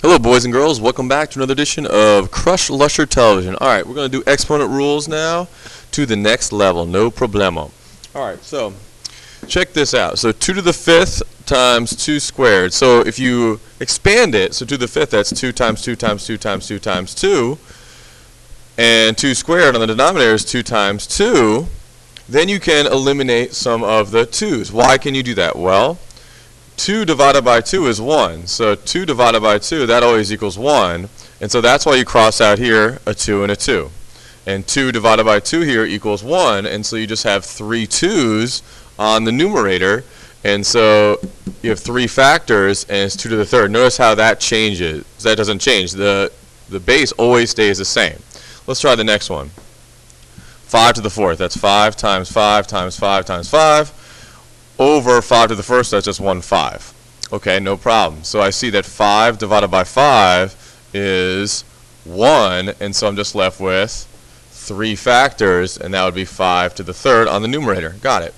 Hello boys and girls, welcome back to another edition of Crush Lusher Television. Alright, we're going to do exponent rules now to the next level, no problemo. Alright, so check this out. So 2 to the 5th times 2 squared. So if you expand it, so 2 to the 5th, that's 2 times 2 times 2 times 2 times 2. And 2 squared on the denominator is 2 times 2. Then you can eliminate some of the 2's. Why can you do that? Well, 2 divided by 2 is 1. So 2 divided by 2, that always equals 1. And so that's why you cross out here a 2 and a 2. And 2 divided by 2 here equals 1. And so you just have 3 2's on the numerator. And so you have 3 factors, and it's 2 to the 3rd. Notice how that changes. That doesn't change. The base always stays the same. Let's try the next one. 5 to the 4th. That's 5 times 5 times 5 times 5. Over 5 to the 1st, that's just 1 5. Okay, no problem. So I see that 5 divided by 5 is 1, and so I'm just left with 3 factors, and that would be 5 to the 3rd on the numerator. Got it.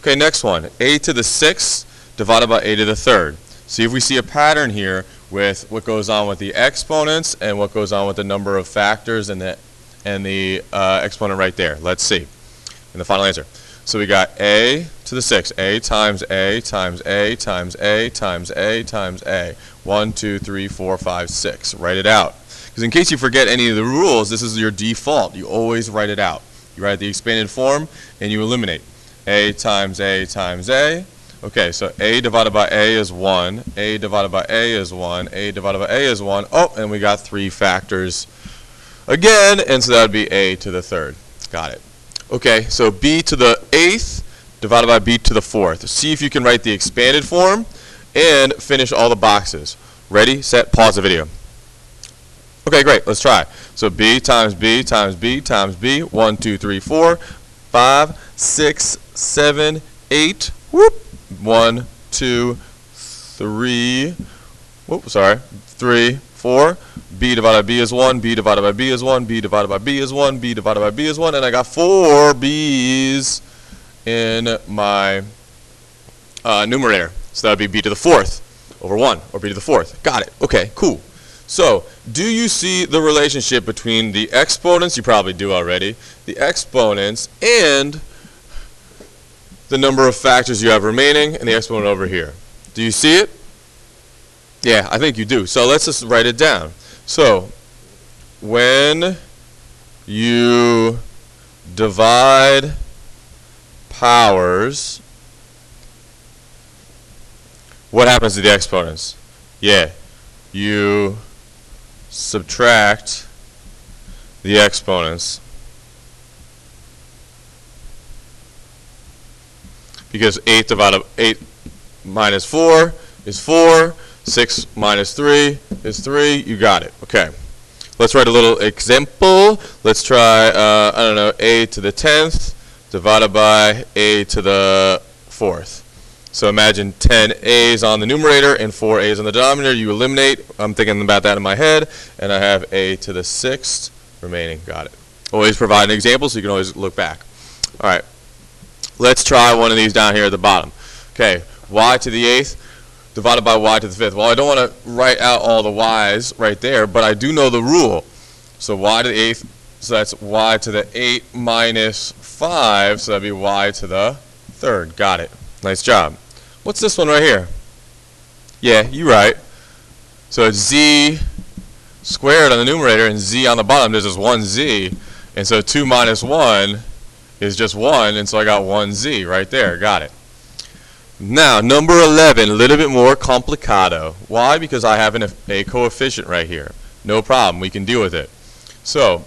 Okay, next one. A to the 6th divided by a to the 3rd. See if we see a pattern here with what goes on with the exponents and what goes on with the number of factors and the exponent right there. Let's see. And the final answer. So we got a to the 6th, a times a times a times a times a times a. 1, 2, 3, 4, 5, 6. Write it out. Because in case you forget any of the rules, this is your default. You always write it out. You write the expanded form and you eliminate. A times a times a. Okay, so a divided by a is 1. A divided by a is 1. A divided by a is 1. Oh, and we got 3 factors again, and so that would be a to the 3rd. Got it. Okay, so b to the 8th divided by b to the 4th. See if you can write the expanded form and finish all the boxes. Ready, set, pause the video. Okay, great. Let's try. So b times b times b times b. 1, 2, 3, 4, 5, 6, 7, 8. Whoop. 1, 2, 3. Whoop, sorry. 3, 4. B divided by b is 1, b divided by b is 1, b divided by b is 1, b divided by b is 1, and I got 4 b's in my numerator. So that would be b to the 4th over 1, or b to the 4th. Got it. Okay, cool. So, do you see the relationship between the exponents? You probably do already. The exponents and the number of factors you have remaining and the exponent over here. Do you see it? Yeah, I think you do. So let's just write it down. So when you divide powers, what happens to the exponents? Yeah, you subtract the exponents. Because 8 minus 4 is 4. 6 minus 3 is 3. You got it. Okay. Let's write a little example. Let's try, I don't know, a to the 10th divided by a to the 4th. So imagine 10 a's on the numerator and 4 a's on the denominator. You eliminate. I'm thinking about that in my head. And I have a to the 6th remaining. Got it. Always provide an example so you can always look back. All right. Let's try one of these down here at the bottom. Okay. Y to the 8th. Divided by y to the 5th. Well, I don't want to write out all the y's right there, but I do know the rule. So y to the 8th, so that's y to the 8 minus 5, so that'd be y to the 3rd. Got it. Nice job. What's this one right here? Yeah, you're right. So it's z squared on the numerator and z on the bottom. There's just one z. And so 2 minus 1 is just 1, and so I got 1z right there. Got it. Now, number 11, a little bit more complicado. Why? Because I have a coefficient right here. No problem. We can deal with it. So,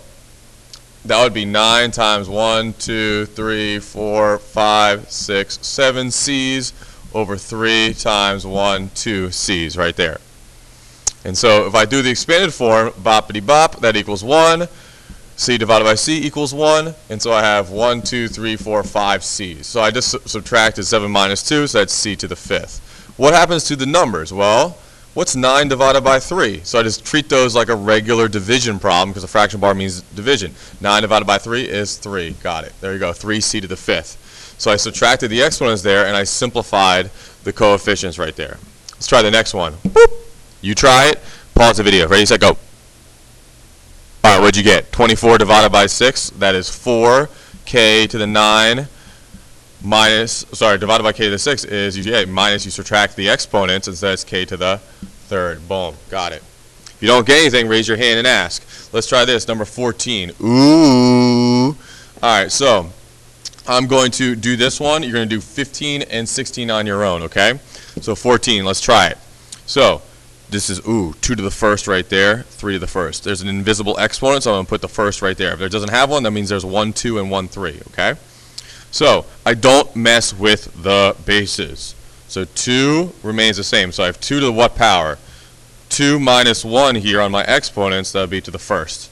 that would be 9 times 1, 2, 3, 4, 5, 6, 7 c's over 3 times 1, 2 c's right there. And so, if I do the expanded form, boppity bop, that equals 1. C divided by C equals 1, and so I have 1, 2, 3, 4, 5 C's. So I just subtracted 7 minus 2, so that's C to the 5th. What happens to the numbers? Well, what's 9 divided by 3? So I just treat those like a regular division problem because a fraction bar means division. 9 divided by 3 is 3. Got it. There you go, 3C to the 5th. So I subtracted the exponents there, and I simplified the coefficients right there. Let's try the next one. Boop. You try it. Pause pause the video. Ready, set, go. Alright, what'd you get? 24 divided by 6, that is 4k to the 9 minus, divided by k to the 6 is, minus, you subtract the exponents, and so that's k to the third. Boom, got it. If you don't get anything, raise your hand and ask. Let's try this, number 14. Ooh. Alright, so I'm going to do this one. You're going to do 15 and 16 on your own, okay? So 14, let's try it. So this is, 2 to the first right there, 3 to the first. There's an invisible exponent, so I'm going to put the first right there. If it doesn't have one, that means there's 1, 2, and 1, 3, okay? So I don't mess with the bases. So 2 remains the same. So I have 2 to the what power? 2 minus 1 here on my exponents, that would be to the first.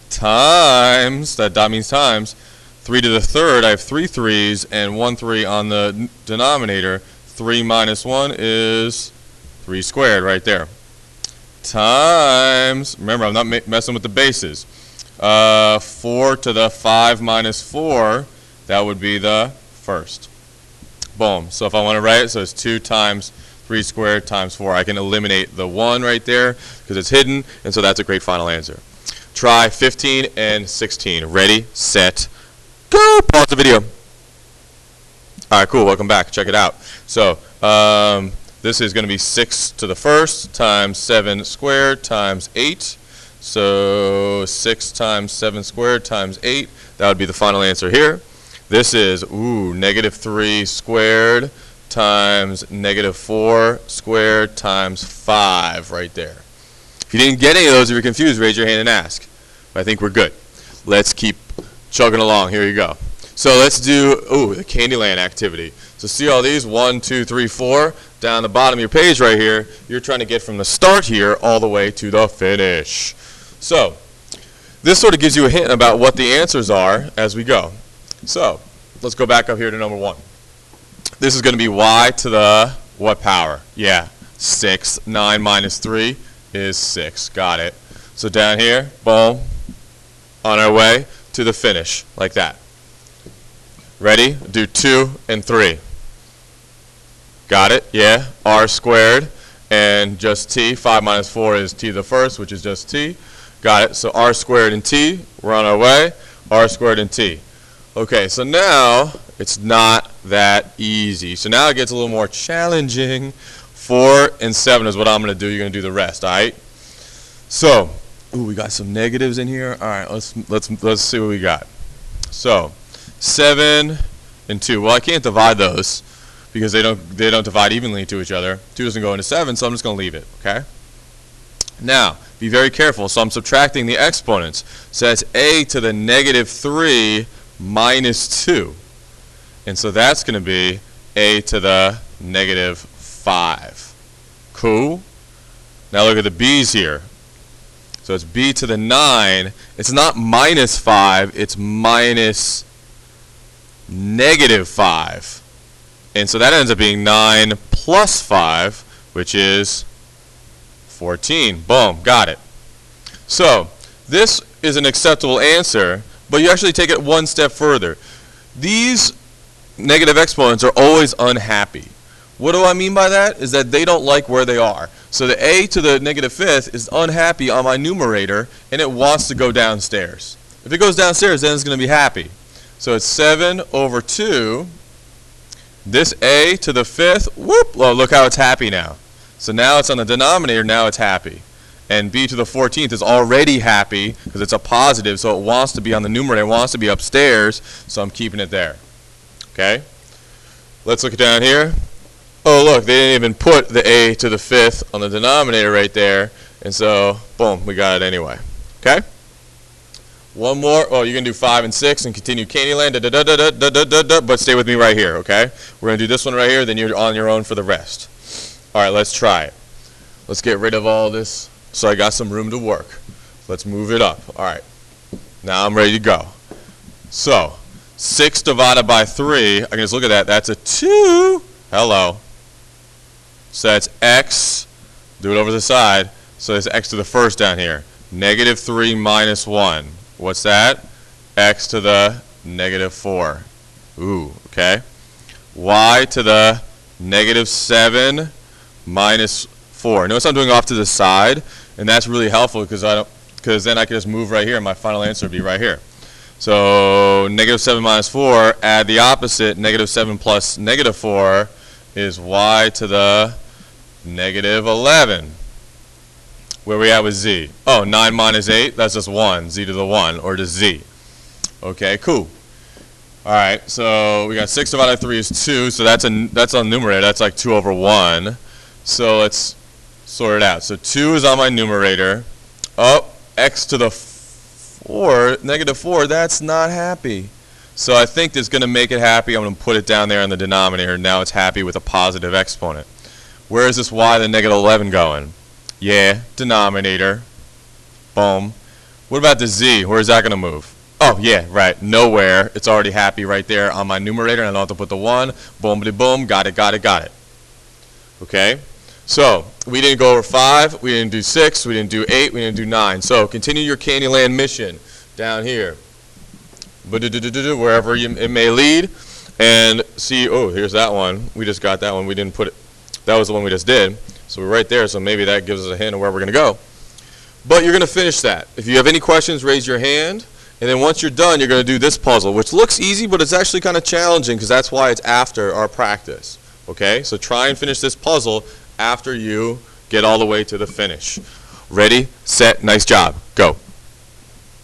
Times, that means times, 3 to the third, I have 3 3's and 1 3 on the denominator. 3 minus 1 is 3 squared right there. Times, remember I'm not messing with the bases. 4 to the 5 minus 4, that would be the first. Boom. So if I want to write it, so it's 2 times 3 squared times 4. I can eliminate the 1 right there because it's hidden, and so that's a great final answer. Try 15 and 16. Ready, set, go. Pause the video. Alright, cool. Welcome back. Check it out. So this is going to be 6 to the first times 7 squared times 8. So 6 times 7 squared times 8. That would be the final answer here. This is, negative 3 squared times negative 4 squared times 5 right there. If you didn't get any of those, if you're confused, raise your hand and ask. But I think we're good. Let's keep chugging along. Here you go. So let's do, the Candyland activity. So see all these, 1, 2, 3, 4. Down the bottom of your page right here, you're trying to get from the start here all the way to the finish. So this sort of gives you a hint about what the answers are as we go. So let's go back up here to number 1. This is going to be y to the what power? Yeah, 6. 9 minus 3 is 6. Got it. So down here, boom, on our way to the finish, like that. Ready? Do 2 and 3. Got it? Yeah. R squared and just t. 5 minus 4 is t to the first, which is just t. Got it. So r squared and t. We're on our way. R squared and t. Okay, so now it's not that easy. So now it gets a little more challenging. 4 and 7 is what I'm going to do. You're going to do the rest, all right? So, we got some negatives in here. All right, let's see what we got. So, 7 and 2. Well, I can't divide those because they don't divide evenly to each other. 2 doesn't go into 7, so I'm just going to leave it, okay? Now, be very careful. So I'm subtracting the exponents. So that's a to the negative 3 minus 2. And so that's going to be a to the negative 5. Cool? Now look at the b's here. So it's b to the 9. It's not minus 5. It's minus negative 5. And so that ends up being 9 plus 5, which is 14. Boom. Got it. So this is an acceptable answer, but you actually take it one step further. These negative exponents are always unhappy. What do I mean by that? Is that they don't like where they are. So the a to the negative 5th is unhappy on my numerator, and it wants to go downstairs. If it goes downstairs, then it's going to be happy. So it's 7 over 2. This a to the 5th, whoop, well, look how it's happy now. So now it's on the denominator, now it's happy. And b to the 14th is already happy because it's a positive, so it wants to be on the numerator, it wants to be upstairs, so I'm keeping it there. Okay? Let's look down here. Oh, look, they didn't even put the a to the 5th on the denominator right there, and so, boom, we got it anyway. Okay? One more. Oh, you're going to do 5 and 6 and continue Candyland, but stay with me right here, okay? We're going to do this one right here, then you're on your own for the rest. All right, let's try it. Let's get rid of all this so I got some room to work. Let's move it up. All right. Now I'm ready to go. So 6 divided by 3, I can just look at that. That's a 2. Hello. So that's x. Do it over the side. So it's x to the first down here. Negative 3 minus 1. What's that? X to the negative 4. Ooh, okay. Y to the negative 7 minus 4. Notice I'm doing off to the side, and that's really helpful because then I can just move right here, and my final answer would be right here. So negative 7 minus 4, add the opposite, negative 7 plus negative 4 is y to the negative 11. Where we at with z? Oh, 9 minus 8, that's just 1, z to the 1, or just z. Okay, cool. Alright, so we got 6 divided by 3 is 2, so that's on numerator, that's like 2 over 1. So let's sort it out. So 2 is on my numerator. Oh, x to the 4, negative 4, that's not happy. So I think that's going to make it happy. I'm going to put it down there in the denominator. Now it's happy with a positive exponent. Where is this y to the negative 11 going? Yeah, denominator. Boom. What about the z? Where is that going to move? Oh, yeah, right. Nowhere. It's already happy right there on my numerator. And I don't have to put the 1. Boom-a-de-boom. Got it, got it, got it. Okay? So, we didn't go over 5. We didn't do 6. We didn't do 8. We didn't do 9. So, continue your Candyland mission down here. Wherever it may lead. And see, oh, here's that one. We just got that one. We didn't put it. That was the one we just did. So we're right there, so maybe that gives us a hint of where we're going to go. But you're going to finish that. If you have any questions, raise your hand. And then once you're done, you're going to do this puzzle, which looks easy, but it's actually kind of challenging because that's why it's after our practice. Okay? So try and finish this puzzle after you get all the way to the finish. Ready, set, nice job. Go.